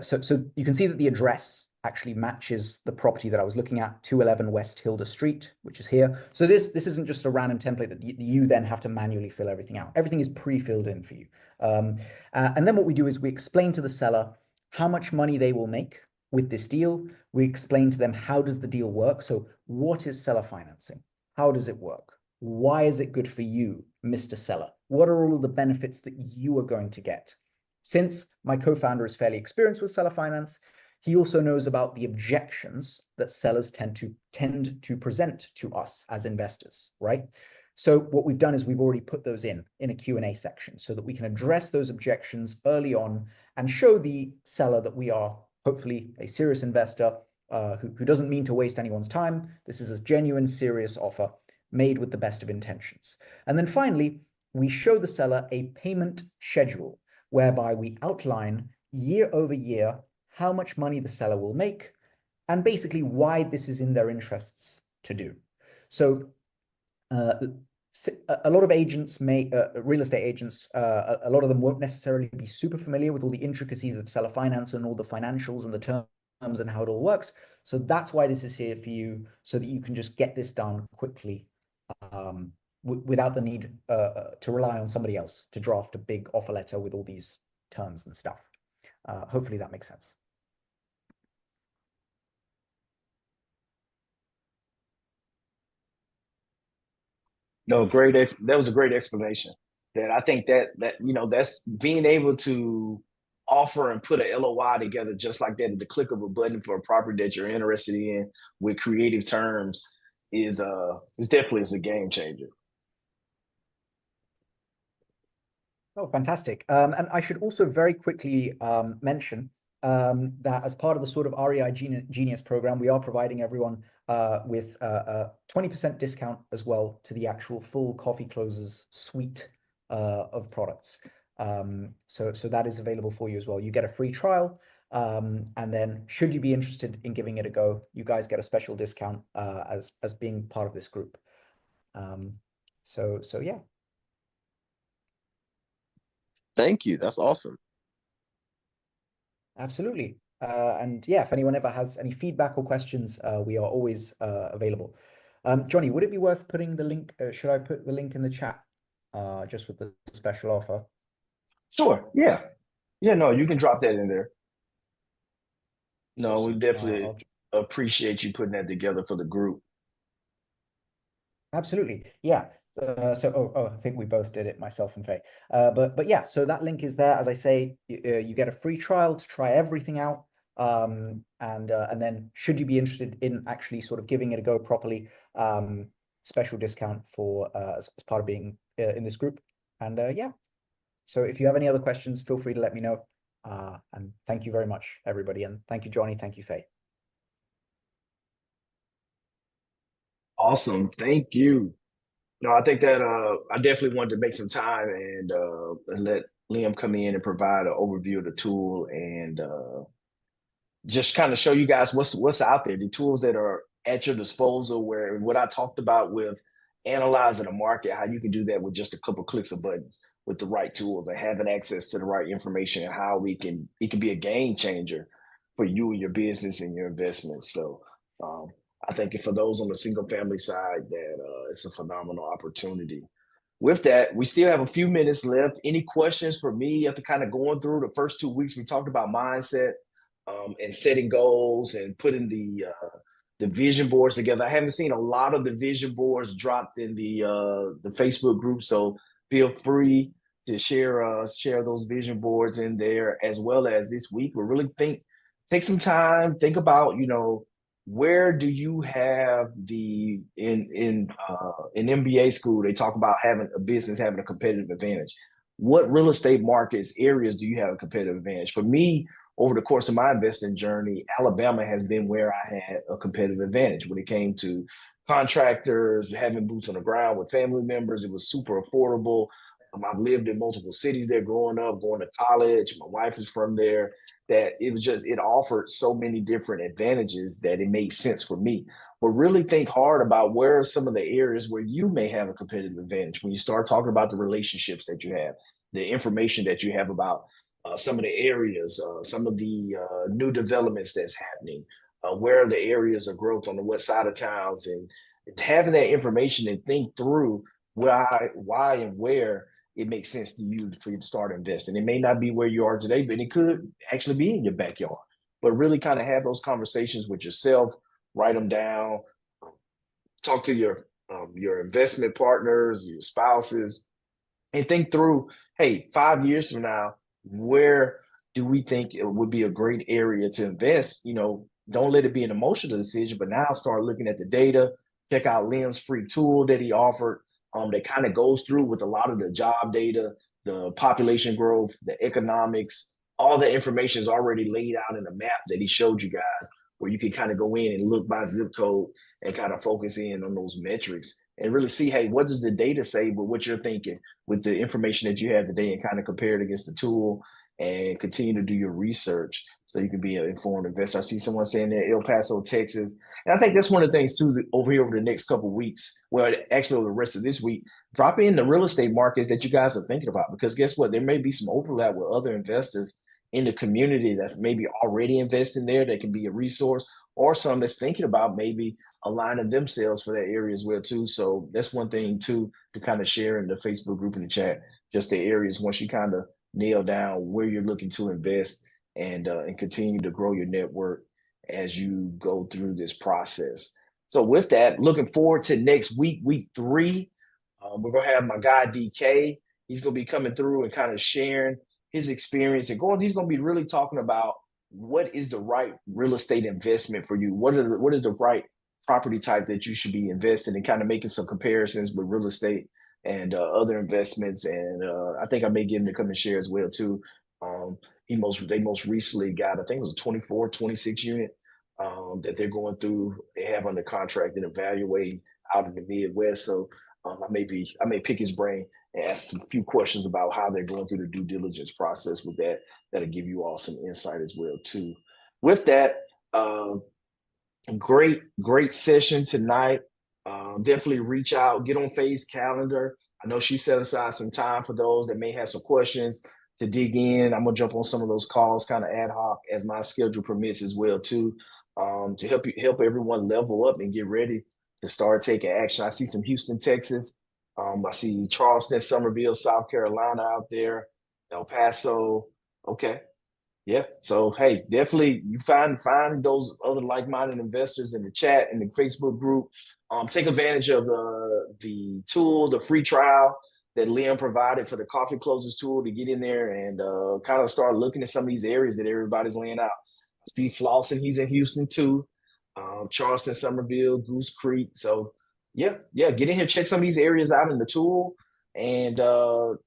so you can see that the address actually matches the property that I was looking at, 211 West Hilda Street, which is here. So this isn't just a random template that you then have to manually fill everything out. Everything is pre-filled in for you. And then what we do is we explain to the seller how much money they will make with this deal. We explain to them, how does the deal work? So what is seller financing? How does it work? Why is it good for you, Mr. Seller? What are all of the benefits that you are going to get? Since my co-founder is fairly experienced with seller finance, he also knows about the objections that sellers tend to present to us as investors, right? So what we've done is we've already put those in a Q&A section so that we can address those objections early on and show the seller that we are hopefully a serious investor who doesn't mean to waste anyone's time. This is a genuine, serious offer made with the best of intentions. And then finally, we show the seller a payment schedule whereby we outline year over year how much money the seller will make and basically why this is in their interests to do. So a lot of agents real estate agents, a lot of them won't necessarily be super familiar with all the intricacies of seller finance and all the financials and the terms and how it all works. So that's why this is here for you, so that you can just get this done quickly without the need to rely on somebody else to draft a big offer letter with all these terms and stuff. Hopefully that makes sense. No, that was a great explanation. That I think that that's being able to offer and put a LOI together just like that at the click of a button for a property that you're interested in with creative terms is definitely a game changer. Oh, fantastic. And I should also very quickly mention that as part of the sort of REI Genius program, we are providing everyone with a 20% discount as well to the actual full Coffee Closers suite of products. So that is available for you as well. You get a free trial. And then should you be interested in giving it a go, you guys get a special discount as being part of this group. So yeah. Thank you. That's awesome. Absolutely. And yeah, if anyone ever has any feedback or questions, we are always available. Johnny, would it be worth putting the link? Should I put the link in the chat just with the special offer? Sure. Yeah. Yeah. No, you can drop that in there. No, we Awesome. definitely appreciate you putting that together for the group. Absolutely. Yeah. I think we both did it, myself and Faye. But yeah, so that link is there. As I say, you get a free trial to try everything out. And then should you be interested in actually sort of giving it a go properly, special discount for as part of being in this group. And yeah, so if you have any other questions, feel free to let me know. And thank you very much, everybody. And thank you, Johnny. Thank you, Faye. Awesome. Thank you. No, I think that I definitely wanted to make some time and let Liam come in and provide an overview of the tool and just kind of show you guys what's out there, the tools that are at your disposal, where what I talked about with analyzing the market, how you can do that with just a couple clicks of buttons with the right tools and having access to the right information, and how it can be a game changer for you and your business and your investments. So I think for those on the single family side, that it's a phenomenal opportunity. With that, we still have a few minutes left. Any questions for me after kind of going through the first 2 weeks? We talked about mindset and setting goals and putting the the vision boards together. I haven't seen a lot of the vision boards dropped in the Facebook group, so feel free to share those vision boards in there, as well as this week. We really take some time, think about, where do you have in MBA school, they talk about having a business having a competitive advantage. What real estate markets, areas do you have a competitive advantage? For me, over the course of my investing journey, Alabama has been where I had a competitive advantage when it came to contractors, having boots on the ground with family members. It was super affordable. I've lived in multiple cities there growing up, going to college. My wife is from there. That it offered so many different advantages that it made sense for me. But really think hard about where are some of the areas where you may have a competitive advantage when you start talking about the relationships that you have, the information that you have about some of the areas, some of the new developments that's happening, where are the areas of growth on the west side of towns, and having that information and think through why, and where it makes sense to you for you to start investing. It may not be where you are today, but it could actually be in your backyard. But really kind of have those conversations with yourself, write them down, talk to your investment partners, your spouses, and think through, hey, 5 years from now, where do we think it would be a great area to invest? Don't let it be an emotional decision, but now start looking at the data. Check out Lynum's free tool that he offered that kind of goes through with a lot of the job data, the population growth, the economics. All the information is already laid out in a map that he showed you guys, where you can kind of go in and look by zip code and kind of focus in on those metrics and really see, hey, what does the data say with what you're thinking with the information that you have today, and kind of compare it against the tool and continue to do your research so you can be an informed investor. I see someone saying that El Paso, Texas. And I think that's one of the things too, over here over the next couple of weeks, well, actually over the rest of this week, drop in the real estate markets that you guys are thinking about, because guess what? There may be some overlap with other investors in the community that's maybe already investing there that can be a resource, or some that's thinking about maybe aligning themselves for that area as well too. So that's one thing too, to kind of share in the Facebook group in the chat, just the areas once you kind of nail down where you're looking to invest, and continue to grow your network as you go through this process. So with that, looking forward to next week, week 3. We're going to have my guy DK. He's going to be coming through and kind of sharing his experience, and he's going to be really talking about what is the right real estate investment for you. What is the right property type that you should be investing in, kind of making some comparisons with real estate and other investments. And I think I may get him to come and share as well too. They most recently got, I think it was a 24, 26 unit that they're going through. They have under contract and evaluating out in the Midwest. So I may pick his brain and ask a few questions about how they're going through the due diligence process with that. That'll give you all some insight as well too. With that, great session tonight. Definitely reach out, get on Faye's calendar. I know she set aside some time for those that may have some questions to dig in. I'm gonna jump on some of those calls kind of ad hoc as my schedule permits as well too, to help everyone level up and get ready to start taking action. I see some Houston, Texas. I see Charleston, Summerville, South Carolina out there, El Paso. Okay. Yeah. So hey, definitely you find those other like-minded investors in the chat, in the Facebook group. Take advantage of the tool, the free trial that Liam provided for the coffee closers tool, to get in there and kind of start looking at some of these areas that everybody's laying out. Steve Flossin, he's in Houston too. Charleston, Summerville, Goose Creek. So yeah, get in here, check some of these areas out in the tool, and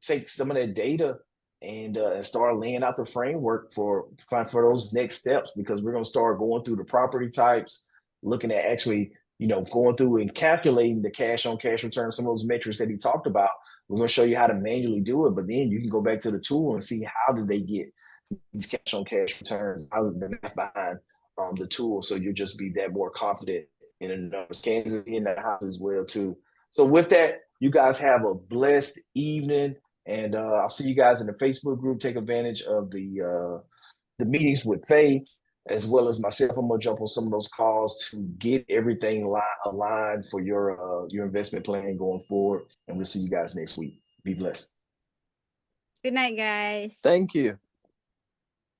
take some of that data and start laying out the framework for those next steps, because we're going to start going through the property types, looking at actually, going through and calculating the cash on cash return, some of those metrics that he talked about. We're going to show you how to manually do it, but then you can go back to the tool and see how did they get these cash on cash returns, how the math behind the tool. So you'll just be that more confident in the numbers. Kansas in that house as well too. So with that, you guys have a blessed evening. And I'll see you guys in the Facebook group. Take advantage of the meetings with Faye, as well as myself. I'm gonna jump on some of those calls to get everything aligned for your investment plan going forward. And we'll see you guys next week. Be blessed. Good night, guys. Thank you.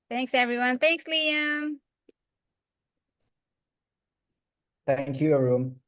Thanks, everyone. Thanks, Liam. Thank you, everyone.